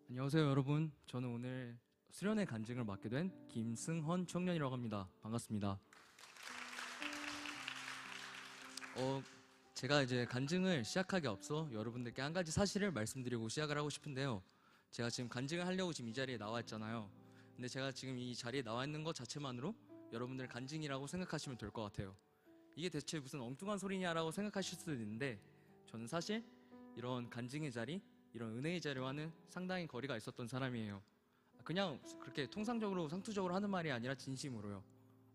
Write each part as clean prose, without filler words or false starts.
안녕하세요 여러분. 저는 오늘 수련회 간증을 맡게 된 김승헌 청년이라고 합니다. 반갑습니다. 제가 이제 간증을 시작하기 앞서 여러분들께 한 가지 사실을 말씀드리고 시작을 하고 싶은데요. 제가 지금 간증을 하려고 지금 이 자리에 나와 있잖아요. 근데 제가 지금 이 자리에 나와 있는 것 자체만으로 여러분들 간증이라고 생각하시면 될 것 같아요. 이게 대체 무슨 엉뚱한 소리냐라고 생각하실 수도 있는데, 저는 사실 이런 간증의 자리, 이런 은혜의 자리와는 상당히 거리가 있었던 사람이에요. 그냥 그렇게 통상적으로 상투적으로 하는 말이 아니라 진심으로요.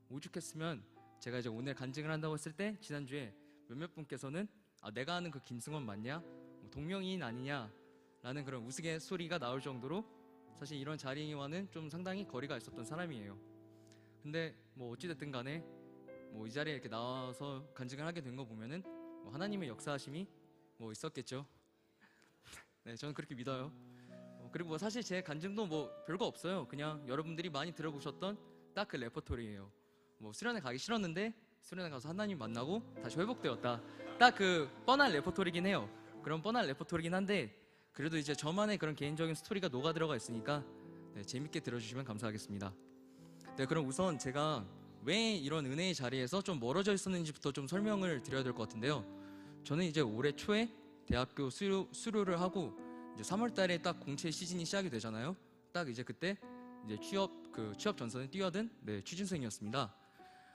오죽했으면 제가 이제 오늘 간증을 한다고 했을 때 지난주에 몇몇 분께서는 내가 아는 그 김승헌 맞냐? 뭐 동명이인 아니냐? 라는 그런 우스갯소리가 나올 정도로 사실 이런 자리와는 좀 상당히 거리가 있었던 사람이에요. 근데 뭐 어찌됐든 간에 뭐 이 자리에 이렇게 나와서 간증을 하게 된 거 보면은 뭐 하나님의 역사하심이 뭐 있었겠죠. 네, 저는 그렇게 믿어요. 그리고 뭐 사실 제 간증도 뭐 별거 없어요. 그냥 여러분들이 많이 들어보셨던 딱 그 레퍼토리예요. 뭐 수련회 가기 싫었는데 수련회 가서 하나님 만나고 다시 회복되었다. 딱 그 뻔한 레퍼토리긴 해요. 그런 뻔한 레퍼토리긴 한데, 그래도 이제 저만의 그런 개인적인 스토리가 녹아 들어가 있으니까 네, 재밌게 들어주시면 감사하겠습니다. 네, 그럼 우선 제가 왜 이런 은혜의 자리에서 좀 멀어져 있었는지부터 좀 설명을 드려야 될 것 같은데요. 저는 이제 올해 초에 대학교 수료를 하고 이제 3월 달에 딱 공채 시즌이 시작이 되잖아요. 딱 이제 그때 이제 취업 전선에 뛰어든 취준생이었습니다.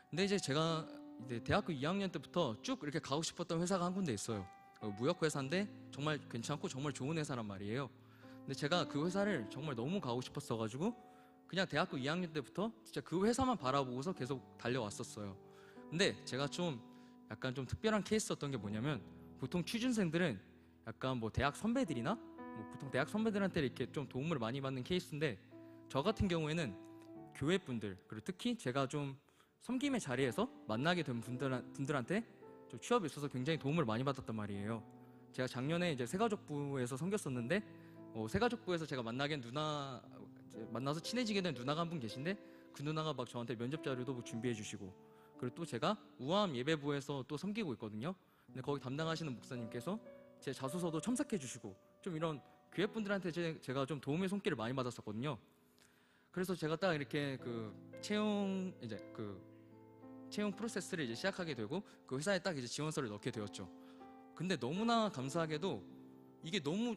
근데 이제 제가 이제 대학교 2학년 때부터 쭉 이렇게 가고 싶었던 회사가 한 군데 있어요. 무역 회사인데 정말 괜찮고 정말 좋은 회사란 말이에요. 근데 제가 그 회사를 정말 너무 가고 싶었어 가지고 그냥 대학교 2학년 때부터 진짜 그 회사만 바라보고서 계속 달려왔었어요. 근데 제가 좀 약간 좀 특별한 케이스였던 게 뭐냐면, 보통 취준생들은 약간 뭐 대학 선배들이나 뭐 보통 대학 선배들한테 이렇게 좀 도움을 많이 받는 케이스인데, 저 같은 경우에는 교회 분들, 그리고 특히 제가 좀 섬김의 자리에서 만나게 된 분들한테 좀 취업에 있어서 굉장히 도움을 많이 받았단 말이에요. 제가 작년에 이제 새가족부에서 섬겼었는데 새가족부에서 제가 만나서 친해지게 된 누나가 한 분 계신데, 그 누나가 막 저한테 면접 자료도 뭐 준비해 주시고, 그리고 또 제가 우암 예배부에서 또 섬기고 있거든요. 근데 거기 담당하시는 목사님께서 제 자소서도 첨삭해 주시고, 좀 이런 교회 분들한테 제가 좀 도움의 손길을 많이 받았었거든요. 그래서 제가 딱 이렇게 그 채용 프로세스를 이제 시작하게 되고 그 회사에 딱 이제 지원서를 넣게 되었죠. 근데 너무나 감사하게도 이게 너무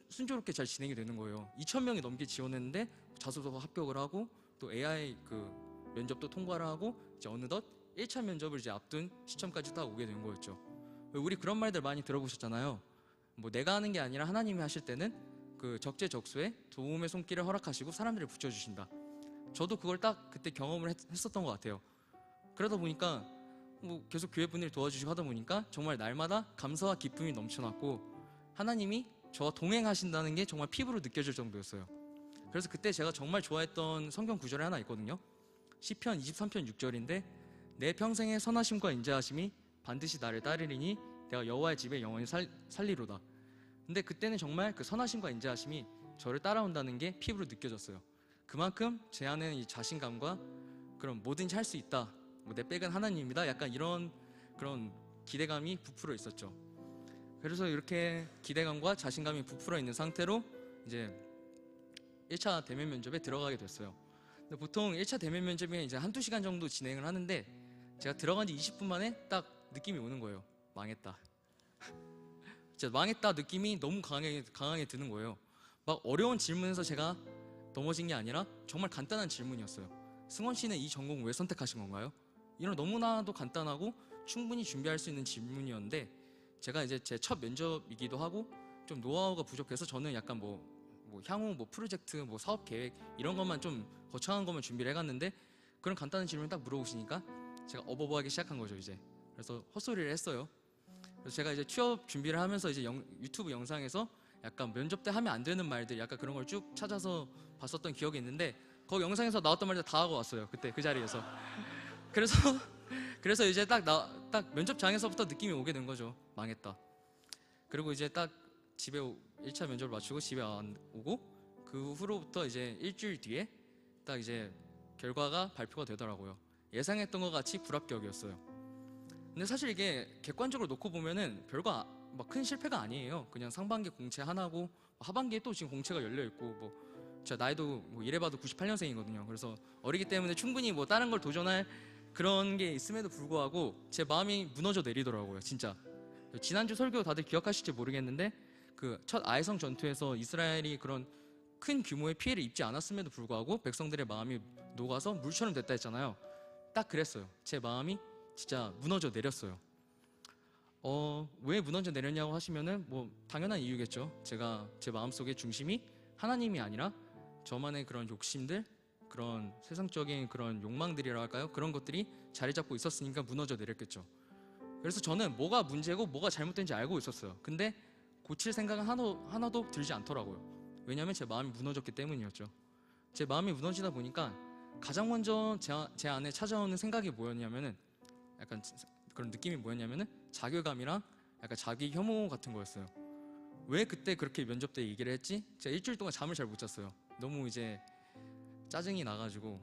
순조롭게 잘 진행이 되는 거예요. 2,000명이 넘게 지원했는데 자소서 합격을 하고 또 AI 그 면접도 통과를 하고 이제 어느덧 1차 면접을 이제 앞둔 시점까지 딱 오게 된 거였죠. 우리 그런 말들 많이 들어보셨잖아요. 뭐 내가 하는 게 아니라 하나님이 하실 때는 그 적재적소에 도움의 손길을 허락하시고 사람들을 붙여주신다. 저도 그걸 딱 그때 경험을 했었던 것 같아요. 그러다 보니까 뭐 계속 교회 분들이 도와주시고 하다 보니까 정말 날마다 감사와 기쁨이 넘쳐났고, 하나님이 저와 동행하신다는 게 정말 피부로 느껴질 정도였어요. 그래서 그때 제가 정말 좋아했던 성경 구절이 하나 있거든요. 시편 23편 6절인데, 내 평생의 선하심과 인자하심이 반드시 나를 따르리니 내가 여호와의 집에 영원히 살리로다. 근데 그때는 정말 그 선하심과 인자하심이 저를 따라온다는 게 피부로 느껴졌어요. 그만큼 제 안에는 이 자신감과 그런 뭐든지 할 수 있다, 내 백은 하나님입니다, 약간 이런 그런 기대감이 부풀어 있었죠. 그래서 이렇게 기대감과 자신감이 부풀어 있는 상태로 이제 1차 대면 면접에 들어가게 됐어요. 근데 보통 1차 대면 면접이 이제 한두 시간 정도 진행을 하는데, 제가 들어간 지 20분 만에 딱 느낌이 오는 거예요. 망했다. 진짜 망했다 느낌이 너무 강하게 드는 거예요. 막 어려운 질문에서 제가 넘어진 게 아니라 정말 간단한 질문이었어요. 승헌 씨는 이 전공 왜 선택하신 건가요? 이런 너무나도 간단하고 충분히 준비할 수 있는 질문이었는데, 제가 이제 제 첫 면접이기도 하고 좀 노하우가 부족해서 저는 약간 향후 프로젝트 사업 계획 이런 것만 좀 거창한 것만 준비를 해갔는데, 그런 간단한 질문을 딱 물어보시니까 제가 어버버하기 시작한 거죠 이제. 그래서 헛소리를 했어요. 그래서 제가 이제 취업 준비를 하면서 이제 유튜브 영상에서 약간 면접 때 하면 안 되는 말들, 약간 그런 걸 쭉 찾아서 봤었던 기억이 있는데, 거기 영상에서 나왔던 말들 다 하고 왔어요 그때 그 자리에서. 그래서 그래서 이제 딱 면접장에서부터 느낌이 오게 된 거죠. 망했다. 그리고 이제 딱 집에 1차 면접을 마치고 집에 안 오고, 그 후로부터 이제 일주일 뒤에 딱 이제 결과가 발표가 되더라고요. 예상했던 것 같이 불합격이었어요. 근데 사실 이게 객관적으로 놓고 보면은 별거 막 큰 실패가 아니에요. 그냥 상반기 공채 하나고 하반기에 또 지금 공채가 열려 있고 제가 나이도 뭐 이래봐도 98년생이거든요. 그래서 어리기 때문에 충분히 뭐 다른 걸 도전할 그런 게 있음에도 불구하고 제 마음이 무너져 내리더라고요. 진짜 지난주 설교 다들 기억하실지 모르겠는데 그 첫 아해성 전투에서 이스라엘이 그런 큰 규모의 피해를 입지 않았음에도 불구하고 백성들의 마음이 녹아서 물처럼 됐다 했잖아요. 딱 그랬어요. 제 마음이 진짜 무너져 내렸어요. 왜 무너져 내렸냐고 하시면은 뭐 당연한 이유겠죠. 제가 제 마음속의 중심이 하나님이 아니라 저만의 그런 욕심들, 그런 세상적인 그런 욕망들이라 할까요? 그런 것들이 자리 잡고 있었으니까 무너져 내렸겠죠. 그래서 저는 뭐가 문제고 뭐가 잘못된지 알고 있었어요. 근데 고칠 생각은 하나도 들지 않더라고요. 왜냐하면 제 마음이 무너졌기 때문이었죠. 제 마음이 무너지다 보니까 가장 먼저 제 안에 찾아오는 생각이 뭐였냐면은 약간 그런 느낌이 뭐였냐면은 자괴감이랑 약간 자기 혐오 같은 거였어요. 왜 그때 그렇게 면접 때 얘기를 했지? 제가 일주일 동안 잠을 잘 못 잤어요. 너무 이제 짜증이 나가지고.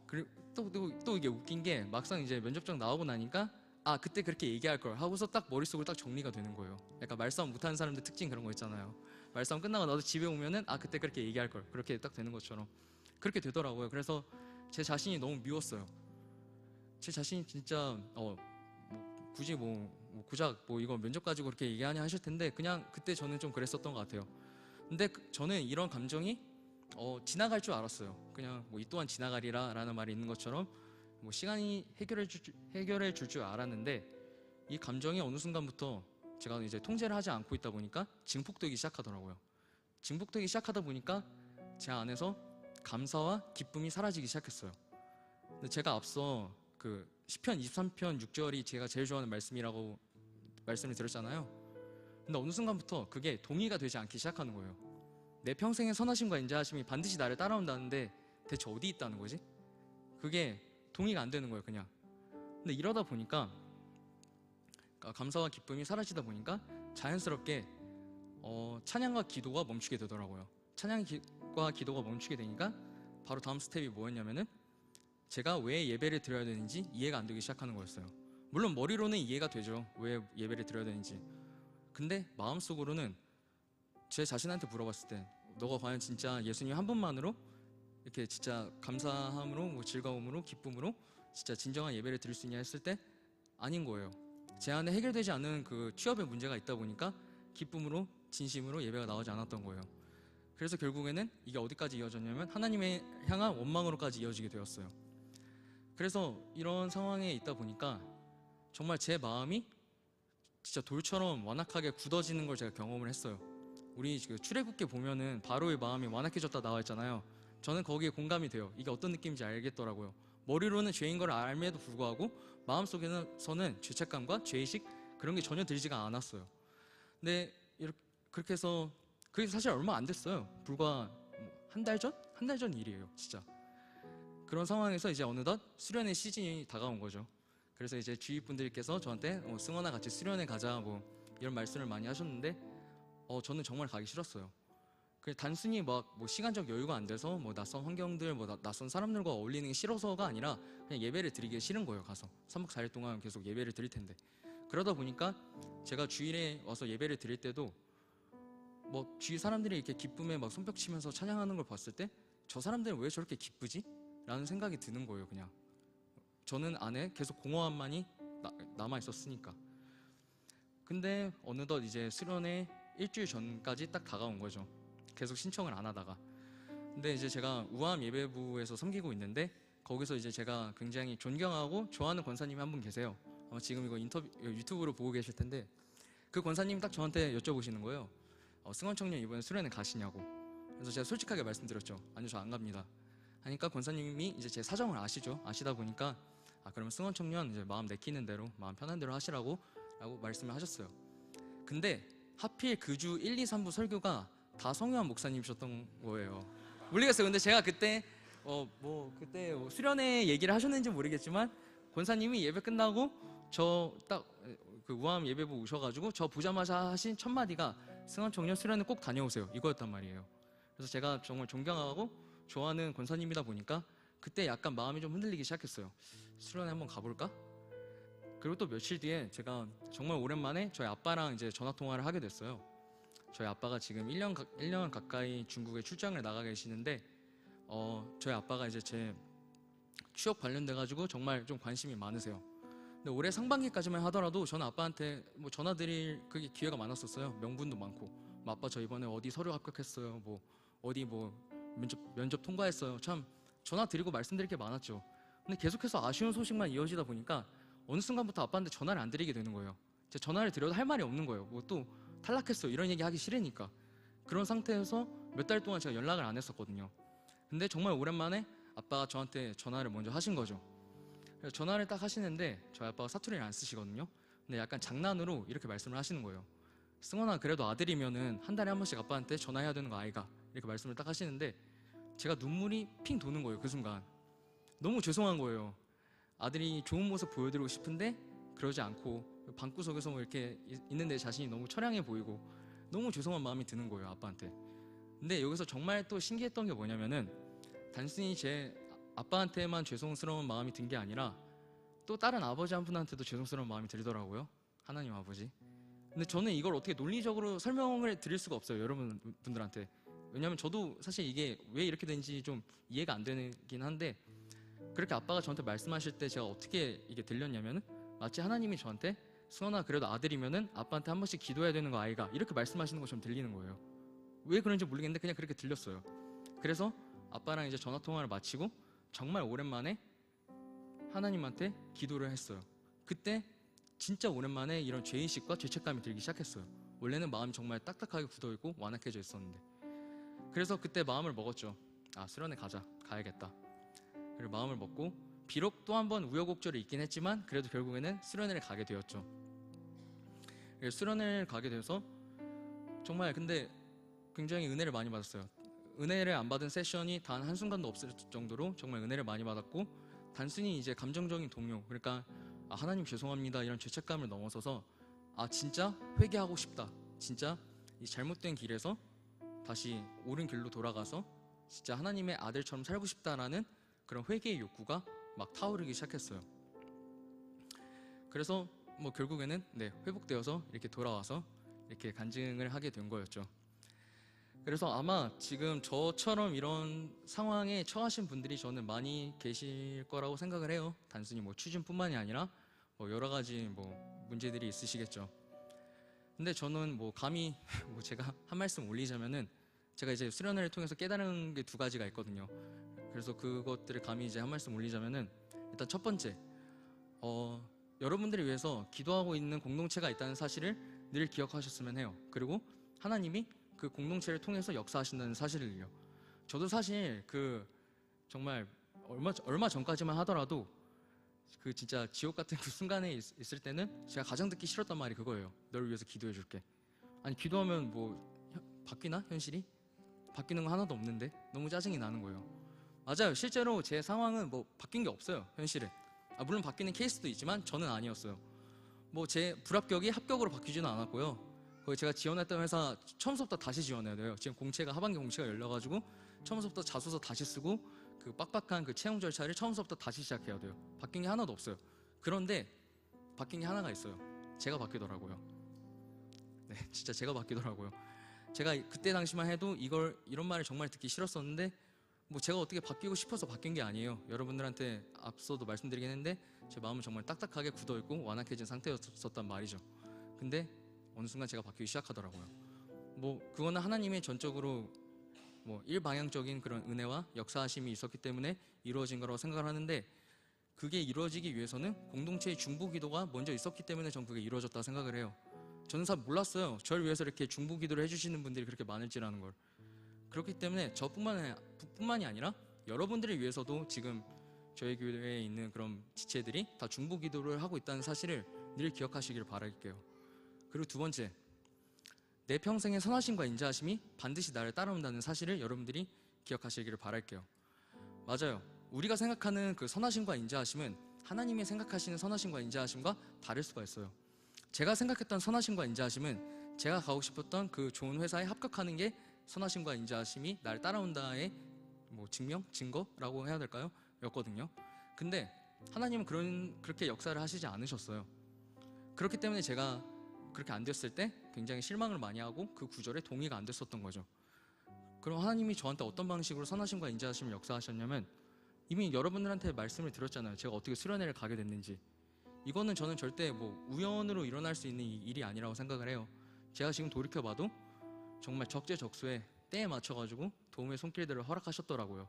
그리고 또 이게 웃긴 게 막상 이제 면접장 나오고 나니까 아 그때 그렇게 얘기할 걸 하고서 딱 머릿속으로 딱 정리가 되는 거예요. 약간 말싸움 못하는 사람들 특징 그런 거 있잖아요. 말싸움 끝나고 나도 집에 오면은 아 그때 그렇게 얘기할 걸 그렇게 딱 되는 것처럼 그렇게 되더라고요. 그래서 제 자신이 너무 미웠어요. 제 자신이 진짜 굳이 고작 이거 면접 가지고 그렇게 얘기하냐 하실 텐데 그냥 그때 저는 좀 그랬었던 것 같아요. 근데 저는 이런 감정이 지나갈 줄 알았어요. 그냥 이 또한 지나가리라 라는 말이 있는 것처럼 시간이 해결해 줄 줄 알았는데 이 감정이 어느 순간부터 제가 이제 통제를 하지 않고 있다 보니까 증폭되기 시작하더라고요. 증폭되기 시작하다 보니까 제 안에서 감사와 기쁨이 사라지기 시작했어요. 근데 제가 앞서 그 시편 23편 6절이 제가 제일 좋아하는 말씀이라고 말씀을 드렸잖아요. 근데 어느 순간부터 그게 동의가 되지 않기 시작하는 거예요. 내 평생의 선하심과 인자하심이 반드시 나를 따라온다는데 대체 어디 있다는 거지? 그게 동의가 안 되는 거예요, 그냥. 근데 이러다 보니까 감사와 기쁨이 사라지다 보니까 자연스럽게 찬양과 기도가 멈추게 되더라고요. 찬양과 기도가 멈추게 되니까 바로 다음 스텝이 뭐였냐면은 제가 왜 예배를 드려야 되는지 이해가 안 되기 시작하는 거였어요. 물론 머리로는 이해가 되죠. 왜 예배를 드려야 되는지. 근데 마음속으로는 제 자신한테 물어봤을 때 너가 과연 진짜 예수님 한 분만으로 이렇게 진짜 감사함으로 즐거움으로 기쁨으로 진짜 진정한 예배를 드릴 수 있냐 했을 때 아닌 거예요. 제 안에 해결되지 않은 그 취업의 문제가 있다 보니까 기쁨으로 진심으로 예배가 나오지 않았던 거예요. 그래서 결국에는 이게 어디까지 이어졌냐면 하나님의 향한 원망으로까지 이어지게 되었어요. 그래서 이런 상황에 있다 보니까 정말 제 마음이 진짜 돌처럼 완악하게 굳어지는 걸 제가 경험을 했어요. 우리 출애굽기 보면은 바로의 마음이 완악해졌다 나와 있잖아요. 저는 거기에 공감이 돼요. 이게 어떤 느낌인지 알겠더라고요. 머리로는 죄인 걸 알매도 불구하고 마음속에서는 죄책감과 죄의식 그런 게 전혀 들지가 않았어요. 근데 그렇게 해서 그게 사실 얼마 안 됐어요. 불과 한 달 전? 한 달 전 일이에요, 진짜. 그런 상황에서 이제 어느덧 수련의 시즌이 다가온 거죠. 그래서 이제 주위 분들께서 저한테 승원아 같이 수련회 가자 이런 말씀을 많이 하셨는데 저는 정말 가기 싫었어요. 단순히 시간적 여유가 안 돼서 낯선 환경들 낯선 사람들과 어울리는 게 싫어서가 아니라 그냥 예배를 드리기 싫은 거예요. 가서 3박 4일 동안 계속 예배를 드릴 텐데. 그러다 보니까 제가 주일에 와서 예배를 드릴 때도 주위 사람들이 이렇게 기쁨에 손뼉 치면서 찬양하는 걸 봤을 때 저 사람들은 왜 저렇게 기쁘지? 라는 생각이 드는 거예요. 그냥 저는 안에 계속 공허함만이 남아 있었으니까. 근데 어느덧 이제 수련회 일주일 전까지 딱 다가온 거죠. 계속 신청을 안 하다가. 근데 이제 제가 우암 예배부에서 섬기고 있는데 거기서 이제 제가 굉장히 존경하고 좋아하는 권사님이 한 분 계세요. 아마 지금 이거 유튜브로 보고 계실 텐데 그 권사님이 딱 저한테 여쭤보시는 거예요. 승원 청년 이번에 수련회 가시냐고. 그래서 제가 솔직하게 말씀드렸죠. 아니요, 저 안 갑니다. 하니까 권사님이 이제 제 사정을 아시다 보니까 그러면 승원 청년 이제 마음 내키는 대로 마음 편한 대로 하시라고 말씀을 하셨어요. 근데 하필 그 주 1, 2, 3부 설교가 다 성유한 목사님이셨던 거예요. 모르겠어요. 근데 제가 그때 그때 수련회 얘기를 하셨는지 모르겠지만 권사님이 예배 끝나고 저 딱 그 우암 예배부 오셔가지고 저 보자마자 하신 첫 마디가 승원 청년 수련회 꼭 다녀오세요 이거였단 말이에요. 그래서 제가 정말 존경하고 좋아하는 권사님이다 보니까 그때 약간 마음이 좀 흔들리기 시작했어요. 수련회 한번 가볼까? 그리고 또 며칠 뒤에 제가 정말 오랜만에 저희 아빠랑 이제 전화 통화를 하게 됐어요. 저희 아빠가 지금 1년 가까이 중국에 출장을 나가 계시는데 저희 아빠가 이제 제 취업 관련돼 가지고 정말 좀 관심이 많으세요. 근데 올해 상반기까지만 하더라도 저는 아빠한테 뭐 전화 드릴 그게 기회가 많았었어요. 명분도 많고, 뭐 아빠 저 이번에 어디 서류 합격했어요, 뭐 어디 뭐 면접 통과했어요. 참 전화 드리고 말씀드릴 게 많았죠. 근데 계속해서 아쉬운 소식만 이어지다 보니까 어느 순간부터 아빠한테 전화를 안 드리게 되는 거예요. 제가 전화를 드려도 할 말이 없는 거예요. 뭐 또 탈락했어요 이런 얘기 하기 싫으니까. 그런 상태에서 몇 달 동안 제가 연락을 안 했었거든요. 근데 정말 오랜만에 아빠가 저한테 전화를 먼저 하신 거죠. 그래서 전화를 딱 하시는데 저희 아빠가 사투리를 안 쓰시거든요. 근데 약간 장난으로 이렇게 말씀을 하시는 거예요. 승원아, 그래도 아들이면은 한 달에 한 번씩 아빠한테 전화해야 되는 거 아이가? 이렇게 말씀을 딱 하시는데 제가 눈물이 핑 도는 거예요. 그 순간 너무 죄송한 거예요. 아들이 좋은 모습 보여드리고 싶은데 그러지 않고 방구석에서 뭐 이렇게 있는 내 자신이 너무 처량해 보이고 너무 죄송한 마음이 드는 거예요, 아빠한테. 근데 여기서 정말 또 신기했던 게 뭐냐면은 단순히 제 아빠한테만 죄송스러운 마음이 든 게 아니라 또 다른 아버지 한 분한테도 죄송스러운 마음이 들더라고요. 하나님 아버지. 근데 저는 이걸 어떻게 논리적으로 설명을 드릴 수가 없어요, 여러분들한테. 왜냐면 저도 사실 이게 왜 이렇게 된지 좀 이해가 안 되긴 한데, 그렇게 아빠가 저한테 말씀하실 때 제가 어떻게 이게 들렸냐면은 마치 하나님이 저한테 승원아, 그래도 아들이면은 아빠한테 한 번씩 기도해야 되는 거 아이가? 이렇게 말씀하시는 것처럼 들리는 거예요. 왜 그런지 모르겠는데 그냥 그렇게 들렸어요. 그래서 아빠랑 이제 전화 통화를 마치고 정말 오랜만에 하나님한테 기도를 했어요. 그때 진짜 오랜만에 이런 죄의식과 죄책감이 들기 시작했어요. 원래는 마음이 정말 딱딱하게 굳어있고 완악해져 있었는데. 그래서 그때 마음을 먹었죠. 아, 수련회 가야겠다. 그리고 마음을 먹고 비록 또 한 번 우여곡절이 있긴 했지만 그래도 결국에는 수련회를 가게 되었죠. 수련회를 가게 돼서 정말 근데 굉장히 은혜를 많이 받았어요. 은혜를 안 받은 세션이 단 한순간도 없을 정도로 정말 은혜를 많이 받았고, 단순히 이제 감정적인 동요, 그러니까 아, 하나님 죄송합니다 이런 죄책감을 넘어서서 아, 진짜 회개하고 싶다, 진짜 이 잘못된 길에서 다시 옳은 길로 돌아가서 진짜 하나님의 아들처럼 살고 싶다라는 그런 회개의 욕구가 막 타오르기 시작했어요. 그래서 뭐 결국에는 회복되어서 이렇게 돌아와서 이렇게 간증을 하게 된 거였죠. 그래서 아마 지금 저처럼 이런 상황에 처하신 분들이 저는 많이 계실 거라고 생각을 해요. 단순히 뭐 취준뿐만이 아니라 뭐 여러 가지 뭐 문제들이 있으시겠죠. 근데 저는 뭐 감히 뭐 제가 한 말씀 올리자면은 제가 이제 수련회를 통해서 깨달은 게 두 가지가 있거든요. 그래서 그것들을 감히 이제 한 말씀 올리자면은 일단 첫 번째, 여러분들을 위해서 기도하고 있는 공동체가 있다는 사실을 늘 기억하셨으면 해요. 그리고 하나님이 그 공동체를 통해서 역사하신다는 사실을요. 저도 사실 그 정말 얼마 전까지만 하더라도 그 진짜 지옥 같은 그 순간에 있을 때는 제가 가장 듣기 싫었단 말이 그거예요. 너를 위해서 기도해 줄게. 아니, 기도하면 뭐 바뀌나? 현실이? 바뀌는 거 하나도 없는데 너무 짜증이 나는 거예요. 맞아요. 실제로 제 상황은 뭐 바뀐 게 없어요, 현실은. 물론 바뀌는 케이스도 있지만 저는 아니었어요. 뭐 제 불합격이 합격으로 바뀌지는 않았고요. 거기 제가 지원했던 회사 처음부터 다시 지원해야 돼요. 지금 하반기 공채가 열려가지고 처음부터 자소서 다시 쓰고 그 빡빡한 그 채용 절차를 처음부터 다시 시작해야 돼요. 바뀐 게 하나도 없어요. 그런데 바뀐 게 하나가 있어요. 제가 바뀌더라고요. 네, 진짜 제가 바뀌더라고요. 제가 그때 당시만 해도 이런 말을 정말 듣기 싫었었는데 뭐 제가 어떻게 바뀌고 싶어서 바뀐 게 아니에요. 여러분들한테 앞서도 말씀드리긴 했는데 제 마음은 정말 딱딱하게 굳어있고 완악해진 상태였었단 말이죠. 근데 어느 순간 제가 바뀌기 시작하더라고요. 뭐 그거는 하나님의 전적으로 뭐 일방향적인 그런 은혜와 역사하심이 있었기 때문에 이루어진 거라고 생각을 하는데, 그게 이루어지기 위해서는 공동체의 중보기도가 먼저 있었기 때문에 전 그게 이루어졌다 생각을 해요. 저는 잘 몰랐어요. 저를 위해서 이렇게 중보기도를 해주시는 분들이 그렇게 많을지라는 걸. 그렇기 때문에 저뿐만이 아니라 여러분들을 위해서도 지금 저희 교회에 있는 그런 지체들이 다 중보기도를 하고 있다는 사실을 늘 기억하시길 바랄게요. 그리고 두 번째, 내 평생의 선하심과 인자하심이 반드시 나를 따라온다는 사실을 여러분들이 기억하시기를 바랄게요. 맞아요. 우리가 생각하는 그 선하심과 인자하심은 하나님이 생각하시는 선하심과 인자하심과 다를 수가 있어요. 제가 생각했던 선하심과 인자하심은 제가 가고 싶었던 그 좋은 회사에 합격하는 게 선하심과 인자하심이 나를 따라온다의 뭐 증거라고 해야 될까요? 였거든요. 근데 하나님은 그렇게 역사를 하시지 않으셨어요. 그렇기 때문에 제가 그렇게 안 됐을 때 굉장히 실망을 많이 하고 그 구절에 동의가 안 됐었던 거죠. 그럼 하나님이 저한테 어떤 방식으로 선하심과 인자하심을 역사하셨냐면, 이미 여러분들한테 말씀을 드렸잖아요. 제가 어떻게 수련회를 가게 됐는지. 이거는 저는 절대 뭐 우연으로 일어날 수 있는 일이 아니라고 생각을 해요. 제가 지금 돌이켜봐도 정말 적재적소에 때에 맞춰가지고 도움의 손길들을 허락하셨더라고요.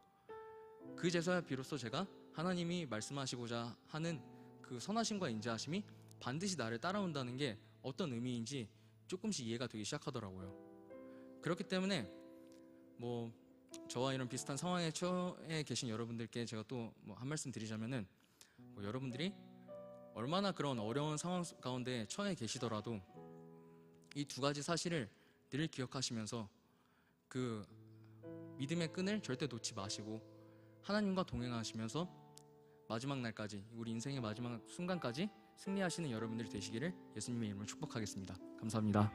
그제서야 비로소 제가 하나님이 말씀하시고자 하는 그 선하심과 인자하심이 반드시 나를 따라온다는 게 어떤 의미인지 조금씩 이해가 되기 시작하더라고요. 그렇기 때문에 뭐 저와 이런 비슷한 상황에 처해 계신 여러분들께 제가 또 뭐 한 말씀 드리자면은, 뭐 여러분들이 얼마나 그런 어려운 상황 가운데 처해 계시더라도 이 두 가지 사실을 늘 기억하시면서 그 믿음의 끈을 절대 놓지 마시고 하나님과 동행하시면서 마지막 날까지, 우리 인생의 마지막 순간까지 승리하시는 여러분들이 되시기를 예수님의 이름으로 축복하겠습니다. 감사합니다.